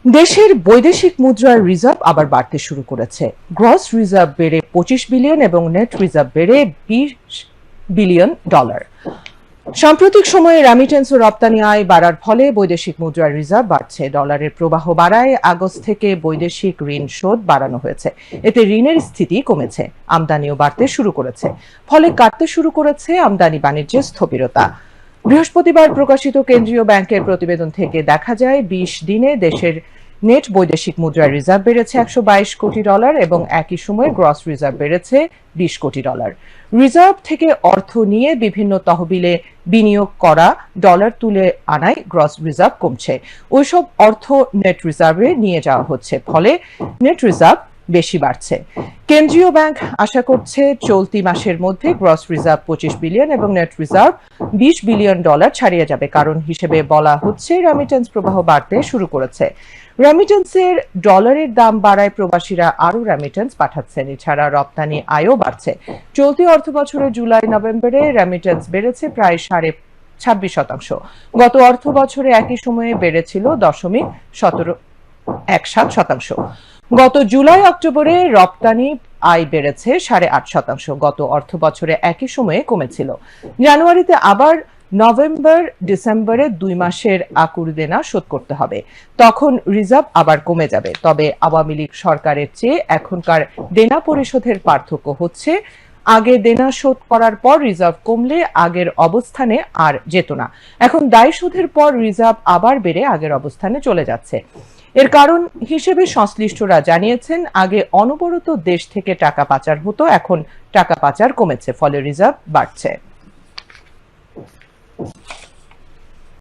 দেশের বৈদেশিক মুদ্রার রিজার্ভ আবার বাড়তে শুরু করেছে। গ্রস রিজার্ভ বেড়ে 25 বিলিয়ন এবং নেট রিজার্ভ বেড়ে 20 বিলিয়ন ডলার। সাম্প্রতিক সময়ে রেমিটেন্স ও রপ্তানি আয় বাড়ার ফলে বৈদেশিক মুদ্রার রিজার্ভ বাড়ছে। ডলারের প্রবাহ বাড়ায় আগস্ট থেকে বৈদেশিক ঋণ শোধ বাড়ানো হয়েছে। এতে ঋণের স্থিতি কমেছে, আমদানিও বাড়তে শুরু করেছে। ফলে কাটতে শুরু করেছে আমদানি বাণিজ্যের স্থবিরতা। বৃহস্পতিবার প্রকাশিত কেন্দ্রীয় ব্যাংকের প্রতিবেদন থেকে দেখা যায় 20 দিনে দেশের নেট বৈদেশিক মুদ্রার রিজার্ভ বেড়েছে 122 কোটি ডলার এবং একই সময়ে গ্রস রিজার্ভ বেড়েছে 20 কোটি ডলার। রিজার্ভ থেকে অর্থ নিয়ে বিভিন্ন তহবিলে বিনিয়োগ করা ডলার তুলে আনায় গ্রস রিজার্ভ কমছে। ওইসব অর্থ নেট রিজার্ভে নিয়ে যাওয়া হচ্ছে, ফলে নেট রিজার্ভ বেশি বাড়ছে। কেন্দ্রীয় ব্যাংক আশা করছে চলতি মাসের মধ্যে গ্রস রিজার্ভ 25 বিলিয়ন এবং নেট রিজার্ভ 20 বিলিয়ন ডলার ছাড়িয়ে যাবে। কারণ হিসেবে বলা হচ্ছে রেমিটেন্স প্রবাহ বাড়তে শুরু করেছে। রেমিটেন্সের ডলারের দাম বাড়ায় প্রবাসীরা আরও রেমিটেন্স পাঠাচ্ছেন। এছাড়া রপ্তানি আয়ও বাড়ছে। চলতি অর্থবছরের জুলাই নভেম্বরে রেমিটেন্স বেড়েছে প্রায় 26%। গত অর্থ বছরে একই সময়ে বেড়েছিল 0.17%। গত জুলাই অক্টোবরে রপ্তানি আয় বেড়েছে 8.5%। গত অর্থ বছরে একই সময়ে কমেছিল। জানুয়ারিতে আবার নভেম্বর ডিসেম্বরে 2 মাসের আকুর দেনা শোধ করতে হবে, তখন রিজার্ভ আবার কমে যাবে। তবে আওয়ামী লীগ সরকারের চেয়ে এখনকার দেনা পরিশোধের পার্থক্য হচ্ছে, আগে দেনা শোধ করার পর রিজার্ভ কমলে আগের অবস্থানে আর যেত না। এখন দায় শোধের পর রিজার্ভ আবার বেড়ে আগের অবস্থানে চলে যাচ্ছে। এর কারণ হিসেবে সংশ্লিষ্টরা জানিয়েছেন, আগে অনবরত দেশ থেকে টাকা পাচার হতো, এখন টাকা পাচার কমেছে, ফলে রিজার্ভ বাড়ছে।